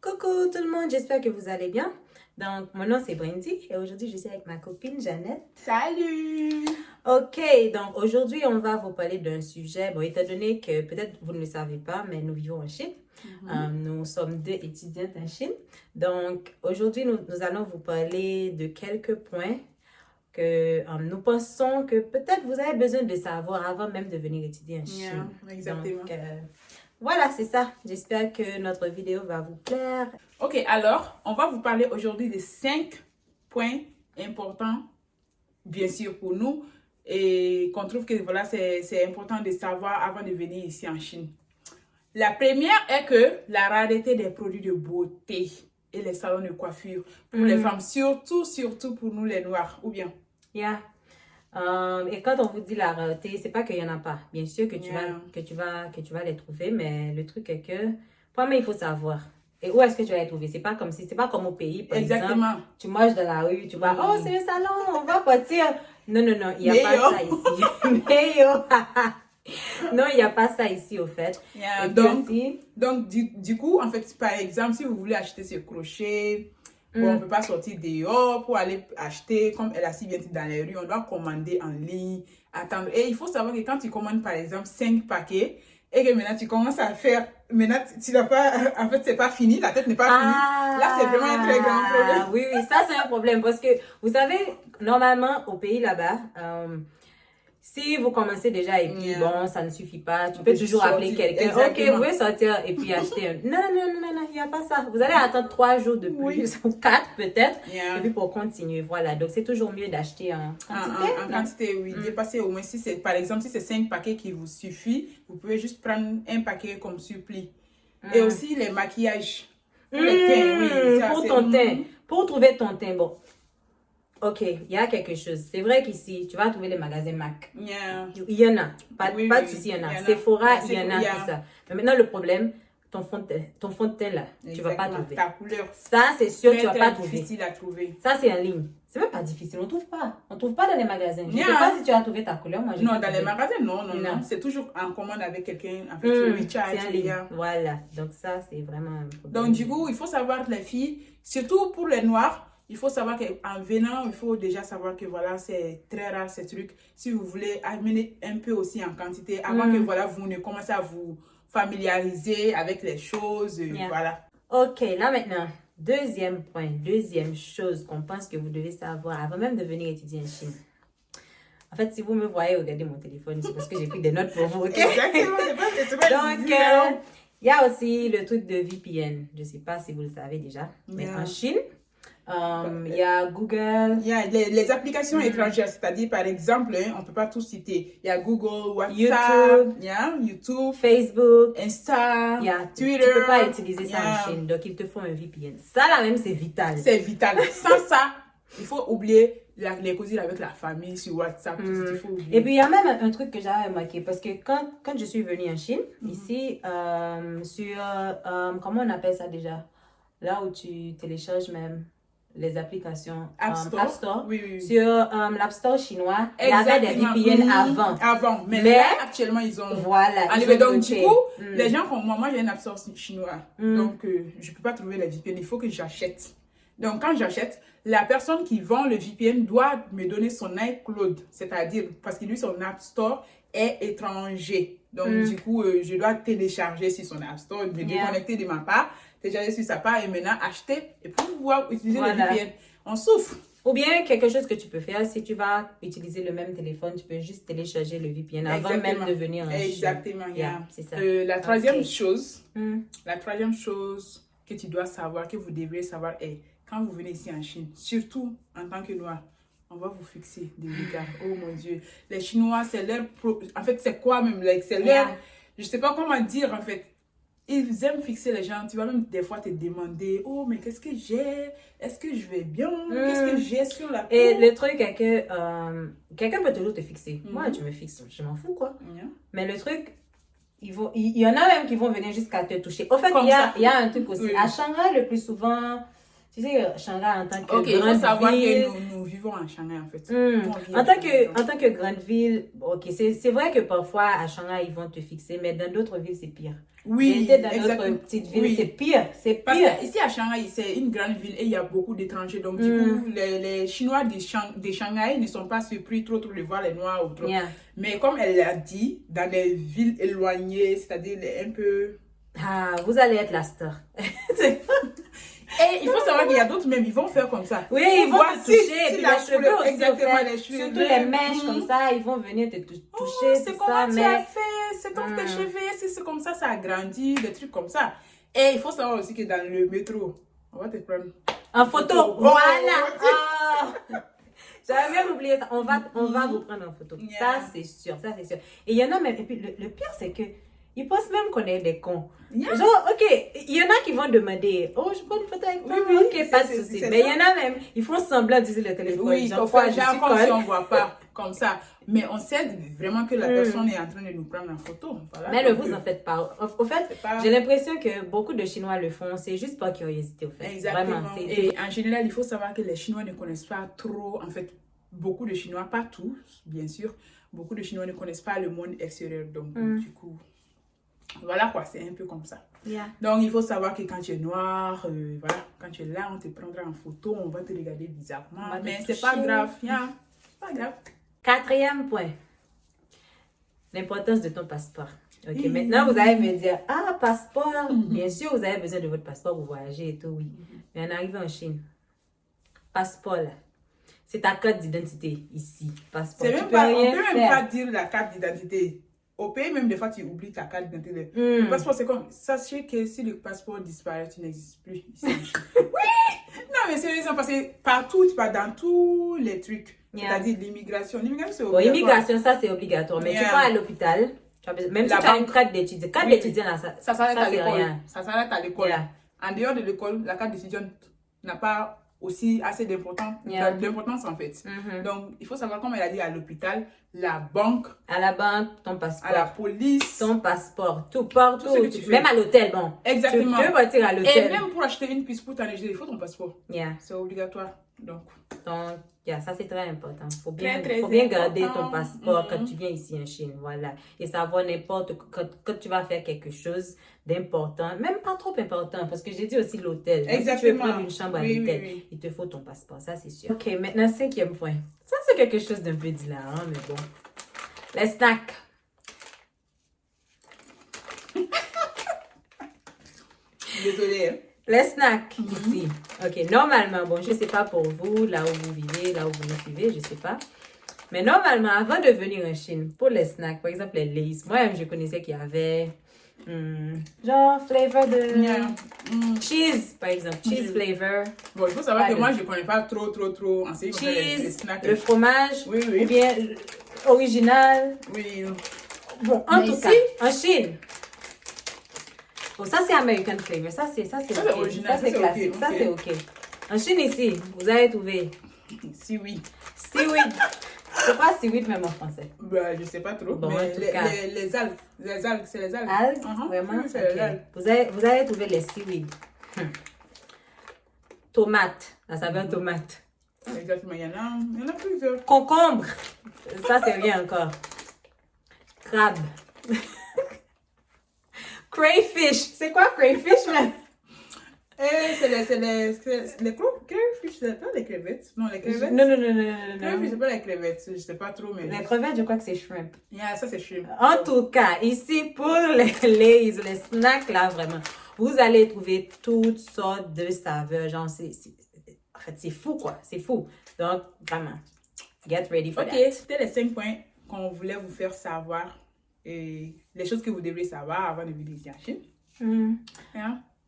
Coucou tout le monde, j'espère que vous allez bien. Donc, mon nom c'est Brandy et aujourd'hui je suis avec ma copine Jeannette. Salut! Ok, donc aujourd'hui on va vous parler d'un sujet, bon, étant donné que peut-être vous ne le savez pas, mais nous vivons en Chine. Nous sommes deux étudiantes en Chine. Donc, aujourd'hui nous allons vous parler de quelques points que nous pensons que peut-être vous avez besoin de savoir avant même de venir étudier en Chine. Exactement. Donc, voilà, c'est ça. J'espère que notre vidéo va vous plaire. Ok, alors, on va vous parler aujourd'hui des 5 points importants, bien sûr, pour nous, et qu'on trouve que voilà, c'est important de savoir avant de venir ici en Chine. La première est que la rareté des produits de beauté et les salons de coiffure pour les femmes, surtout pour nous les Noirs, ou bien? Yeah. Et quand on vous dit la rareté, c'est pas qu'il y en a pas. Bien sûr que tu vas les trouver, mais le truc est que, premièrement, il faut savoir. Et où est-ce que tu vas les trouver? C'est pas comme au pays, par exemple. Tu marches dans la rue, tu vas, oh, c'est un salon, on va partir. Non, il n'y a pas ça ici. Mais non, il n'y a pas ça ici, au fait. Et donc, du coup, en fait, par exemple, si vous voulez acheter ce crochet, bon, on ne peut pas sortir dehors pour aller acheter, comme elle a si bien dit dans les rues, on doit commander en ligne, attendre. Et il faut savoir que quand tu commandes, par exemple, 5 paquets, et que maintenant tu commences à faire, maintenant tu n'as pas, en fait, c'est pas fini, la tête n'est pas finie. Là, c'est vraiment un très grand problème. Oui, ça, c'est un problème parce que, vous savez, normalement, au pays là-bas, si vous commencez déjà et puis bon, ça ne suffit pas, tu peux toujours appeler quelqu'un. Ok, vous pouvez sortir et puis acheter un. Non, il n'y a pas ça. Vous allez attendre 3 jours de plus, ou 4 peut-être, et puis pour continuer. Voilà, donc c'est toujours mieux d'acheter en quantité. En quantité, oui. Dépasser au moins, si c'est, par exemple, si c'est 5 paquets qui vous suffit, vous pouvez juste prendre un paquet comme suppli. Et aussi les maquillages. Pour les teints, oui. Ça, pour ton teint. Pour trouver ton teint, bon. Ok, il y a quelque chose. C'est vrai qu'ici, tu vas trouver les magasins MAC. Il y en a. Pas de souci, il y en a. Sephora, il y en a, tout ça. Mais maintenant, le problème, ton fond de teint là, tu ne vas pas trouver. Ta couleur. Ça, c'est sûr, tu ne vas pas trouver. C'est difficile à trouver. Ça, c'est en ligne. C'est même pas difficile, on ne trouve pas. On ne trouve pas dans les magasins. Je ne sais pas si tu as trouvé ta couleur. Moi, non, dans les magasins, non. C'est toujours en commande avec quelqu'un. En fait, sur WeChat. C'est en ligne. Voilà. Donc, ça, c'est vraiment un problème. Donc, du coup, il faut savoir que les filles, surtout pour les Noirs, il faut savoir qu'en venant, il faut déjà savoir que voilà, c'est très rare ces trucs. Si vous voulez amener un peu aussi en quantité, avant que voilà, vous ne commencez à vous familiariser avec les choses. Voilà. Ok, là maintenant, deuxième point, deuxième chose qu'on pense que vous devez savoir avant même de venir étudier en Chine. En fait, si vous me voyez regarder mon téléphone, c'est parce que j'ai pris des notes pour vous, ok? Exactement, c'est pas donc, il y a aussi le truc de VPN. Je ne sais pas si vous le savez déjà, mais en Chine, il y a Google. Il y a les applications étrangères, c'est-à-dire, par exemple, on ne peut pas tout citer. Il y a Google, WhatsApp, YouTube, Facebook, Insta, Twitter. Tu ne peux pas utiliser ça en Chine, donc il te faut un VPN. Ça, là même, c'est vital. C'est vital. Sans ça, il faut oublier les cousines avec la famille sur WhatsApp. Il faut oublier. Et puis, il y a même un truc que j'avais remarqué, parce que quand je suis venue en Chine, ici, sur, comment on appelle ça déjà? Là où tu télécharges même les applications App Store. Oui. Sur l'App Store chinois, il y avait des VPN avant. Mais là, actuellement, ils ont enlevé. Donc, du coup, les gens comme moi, j'ai un App Store chinois. Donc, je ne peux pas trouver les VPN. Il faut que j'achète. Donc, quand j'achète, la personne qui vend le VPN doit me donner son iCloud. C'est-à-dire, parce que lui, son App Store est étranger. Donc, du coup, je dois télécharger sur son App Store, me déconnecter de ma part, télécharger sur sa part et maintenant acheter et pouvoir utiliser le VPN. On souffre. Ou bien, quelque chose que tu peux faire, si tu vas utiliser le même téléphone, tu peux juste télécharger le VPN avant même de venir en Chine. Exactement, c'est ça. La troisième chose que tu dois savoir, que vous devrez savoir est, quand vous venez ici en Chine, surtout en tant que Noir, on va vous fixer des regards. Oh mon Dieu. Les Chinois, c'est leur... En fait, c'est quoi même? C'est leur... Je sais pas comment dire, en fait. Ils aiment fixer les gens. Tu vas même des fois te demander, oh, mais qu'est-ce que j'ai? Est-ce que je vais bien? Qu'est-ce que j'ai sur la peau? Et le truc est que quelqu'un peut toujours te fixer. Moi, tu me fixes, je m'en fous, quoi. Mais le truc, il y en a même qui vont venir jusqu'à te toucher. Au fait, il y a un truc aussi. À Shanghai, le plus souvent... Tu sais, Shanghai en tant que grande ville... il faut savoir que nous vivons en Shanghai, en fait. En tant que grande ville, ok, c'est vrai que parfois, à Shanghai, ils vont te fixer, mais dans d'autres villes, c'est pire. Oui, j'étais dans notre petite ville, c'est pire, c'est pire. Parce que ici à Shanghai, c'est une grande ville et il y a beaucoup d'étrangers. Donc, du coup, les Chinois de Shanghai ne sont pas surpris trop de voir les Noirs ou trop. Mais comme elle l'a dit, dans les villes éloignées, c'est-à-dire un peu... Ah, vous allez être la star. Et il faut savoir qu'il y a d'autres même, ils vont faire comme ça. Oui, ils vont te toucher. Si et puis la les cheveux aussi, exactement, les cheveux. Surtout les mèches comme ça, ils vont venir te toucher. C'est comment tu as fait, c'est comme tes cheveux, si c'est comme ça agrandit, des trucs comme ça. Et il faut savoir aussi que dans le métro, on va te prendre en photo. Voilà. J'avais même oublié ça. On va vous prendre en photo. Ça, c'est sûr. Ça, c'est sûr. Et il y en a même. Et puis, le pire, c'est que ils pensent même qu'on est des cons. Genre, ok, il y en a qui vont demander, oh, je prends une photo avec toi. Oui, ok, pas de souci. Mais il y en a même, ils font semblant d'utiliser le téléphone. Oui, genre, comme si on ne voit pas comme ça. Mais on sait vraiment que la personne est en train de nous prendre en photo. Voilà. Mais ne vous en faites pas. Au fait, j'ai l'impression que beaucoup de Chinois le font. C'est juste par curiosité, au fait. Exactement. Vraiment, et en général, il faut savoir que les Chinois ne connaissent pas trop, en fait, beaucoup de Chinois, pas tous, bien sûr. Beaucoup de Chinois ne connaissent pas le monde extérieur. Donc, du coup... Voilà quoi, c'est un peu comme ça. Donc, il faut savoir que quand tu es noir, voilà, quand tu es là, on te prendra en photo, on va te regarder bizarrement. Mais c'est pas grave, c'est pas grave. 4e point, l'importance de ton passeport. Ok, maintenant vous allez me dire, ah, passeport, bien sûr, vous avez besoin de votre passeport pour voyager et tout, oui. Mais en arrivant en Chine, passeport là, c'est ta carte d'identité ici. Passeport. On peut même pas dire la carte d'identité. Au pays, même des fois, tu oublies ta carte d'identité. Le passeport, c'est comme... Sachez que si le passeport disparaît, tu n'existes plus ici en Chine. Oui! Non, mais sérieusement, parce que partout, tu pars dans tous les trucs. C'est-à-dire l'immigration. L'immigration, c'est obligatoire. Bon, immigration, ça, c'est obligatoire. Mais tu vas à l'hôpital, même si tu as une carte d'étudiant. Carte d'étudiant, ça s'arrête à l'école. Ça s'arrête à l'école. En dehors de l'école, la carte d'étudiant n'a pas aussi assez d'importance en fait. Donc, il faut savoir, comme elle a dit, à l'hôpital, la banque. À la banque, ton passeport. À la police. Ton passeport. Tout partout. Même à l'hôtel, bon. Exactement. Tu peux partir à l'hôtel. Et même pour acheter une puce pour t'enregistrer, il faut ton passeport. C'est obligatoire. Donc, ça c'est très important. Faut bien garder ton passeport quand tu viens ici en Chine. Voilà. Et savoir quand tu vas faire quelque chose d'important, même pas trop important, parce que j'ai dit aussi l'hôtel. Si tu veux prendre une chambre à l'hôtel, il te faut ton passeport, ça c'est sûr. Ok, maintenant 5e point. Ça c'est quelque chose d'un peu différent, mais bon. Les snacks. Désolée. Les snacks ici. Ok, normalement, bon, je ne sais pas pour vous, là où vous vivez, là où vous me suivez, je ne sais pas. Mais normalement, avant de venir en Chine, pour les snacks, par exemple les Lay's, moi-même, je connaissais qu'il y avait genre flavor de cheese, par exemple, cheese flavor. Bon, il faut savoir que moi, je ne connais pas trop en ce qui cheese, les snacks. le fromage, ou bien original. Oui. Bon, en tout cas, en Chine, bon, ça c'est American flavor, ça c'est ok, ça c'est classique, ça c'est ok. En Chine ici, vous allez trouver seaweed. Seaweed. C'est pas seaweed même en français. Bah, je sais pas trop. Bon, mais en tout cas. Les algues, c'est les algues. Algues, vraiment? Oui, c'est les algues. Vous allez trouver les seaweed. Tomate, la saveur tomate. Exactement, il y en a plusieurs. Concombre, ça c'est rien encore. Crabe. Crayfish, c'est quoi crayfish même? C'est les crayfish, c'est pas les crevettes. Non, les crevettes. Non. Crayfish, c'est pas les crevettes, je sais pas trop. Mais les crevettes, je crois que c'est shrimp. Ça c'est shrimp. En tout cas, ici pour les Lay's, les snacks là, vraiment, vous allez trouver toutes sortes de saveurs. Genre, en fait, c'est fou quoi, c'est fou. Donc, vraiment, get ready for that. Ok, c'était les 5 points qu'on voulait vous faire savoir. Et les choses que vous devriez savoir avant de venir ici en Chine.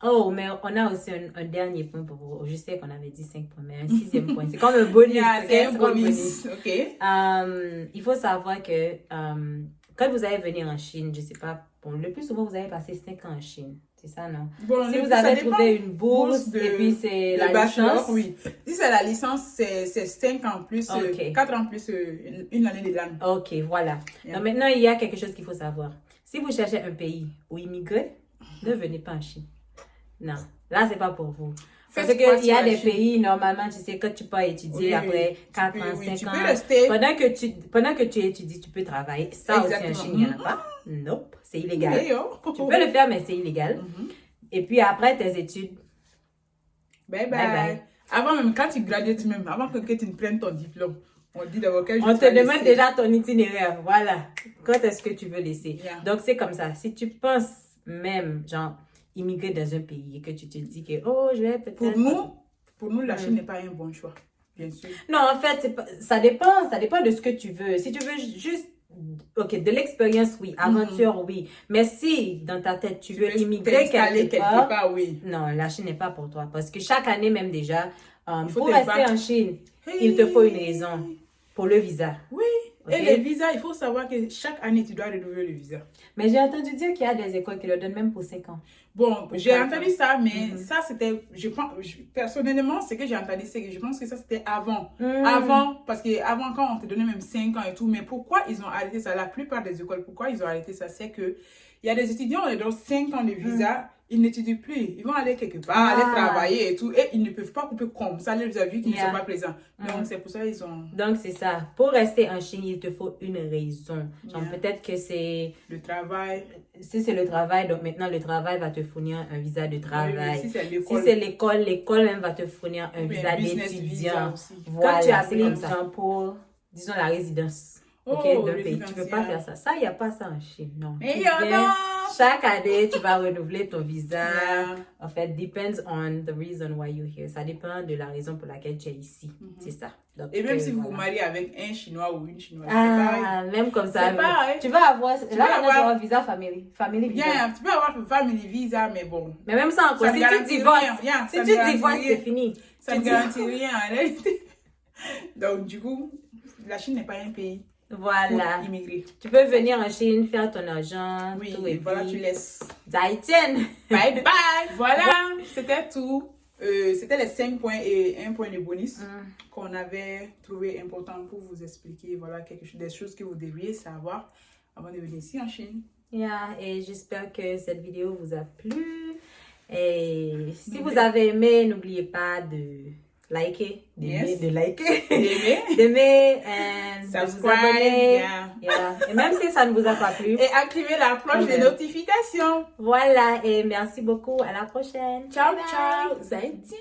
Oh, mais on a aussi un dernier point pour vous. Je sais qu'on avait dit 5 points, mais un 6e point. C'est comme un bonus. C'est un bonus. Ok. Il faut savoir que quand vous allez venir en Chine, je sais pas, bon, le plus souvent, vous allez passer 5 ans en Chine. C'est ça, non? Bon, si vous avez trouvé une bourse et puis c'est la licence. Oui. Si c'est la licence, c'est 5 ans plus, 4 ans plus une année de langue. Ok, voilà. Donc maintenant, il y a quelque chose qu'il faut savoir. Si vous cherchez un pays où immigrer, ne venez pas en Chine. Non. là, c'est pas pour vous. Parce Faites qu'il y a des pays, normalement, tu sais, quand tu peux étudier après 4 ans, 5 ans, pendant que tu étudies, tu peux travailler. Ça aussi, en Chine, il n'y en a pas. Nope, c'est illégal. Tu peux le faire, mais c'est illégal. Et puis après tes études, bye bye. Avant même, quand tu gradues, même, avant que tu ne prennes ton diplôme, on dit d'abord quel jour on te demande déjà ton itinéraire. Voilà. Quand est-ce que tu veux laisser? Donc, c'est comme ça. Si tu penses même, genre, immigrer dans un pays et que tu te dis que, oh, je vais peut-être... Pour nous, la Chine n'est pas un bon choix, bien sûr. Non, en fait, ça dépend de ce que tu veux. Si tu veux juste, ok, de l'expérience, oui, aventure, oui. Mais si, dans ta tête, tu veux immigrer quelque part, oui. Non, la Chine n'est pas pour toi. Parce que chaque année, même déjà, pour rester en Chine, il te faut une raison pour le visa. Oui. Okay? Et le visa, il faut savoir que chaque année, tu dois renouveler le visa. Mais j'ai entendu dire qu'il y a des écoles qui le donnent même pour 5 ans. Bon, j'ai entendu ça, mais ça, c'était, je pense, personnellement, ce que j'ai entendu, c'est que je pense que ça, c'était avant. Avant, parce qu'avant, quand on te donnait même 5 ans et tout, mais pourquoi ils ont arrêté ça? La plupart des écoles, pourquoi ils ont arrêté ça? C'est que il y a des étudiants, on leur donne 5 ans de visa, ils n'étudient plus. Ils vont aller quelque part, aller travailler et tout, et ils ne peuvent pas couper comme ça, les vu qu'ils ne sont pas présents. Donc, c'est pour ça qu'ils ont... Donc, c'est ça. Pour rester en Chine, il te faut une raison. Genre, peut-être que c'est... le travail. Si c'est le travail, donc maintenant, le travail va te fournir un visa de travail. Oui, si c'est l'école, l'école même va te fournir un visa d'étudiant. Voilà, quand tu appliques pour, disons, la résidence. Ok, d'un pays. Tu ne peux pas faire ça. Ça, il n'y a pas ça en Chine, non. Mais chaque année, tu vas renouveler ton visa. En fait, depends on the reason why you're here. Ça dépend de la raison pour laquelle tu es ici. C'est ça. Donc, et même si vous vous mariez avec un Chinois ou une Chinoise, même comme ça. Tu vas avoir... Là, on a avoir un visa family visa. Tu peux avoir un family visa, mais bon. Mais même ça encore, si tu divorces, c'est fini. Ça ne garantit rien en réalité. Donc, du coup, la Chine n'est pas un pays. Voilà. Pour immigrer. Tu peux venir en Chine, faire ton argent. Oui, tout, et voilà, tu laisses. Zaïtienne. Bye bye. Voilà, c'était tout. C'était les 5 points et un point de bonus qu'on avait trouvé important pour vous expliquer. Voilà, des choses que vous devriez savoir avant de venir ici en Chine. Et j'espère que cette vidéo vous a plu. Et si vous avez aimé, n'oubliez pas de liker, d'aimer, de vous abonner. Et même si ça ne vous a pas plu. Et activer la cloche de notification. Voilà, et merci beaucoup. À la prochaine. Ciao, ciao. Zaïti.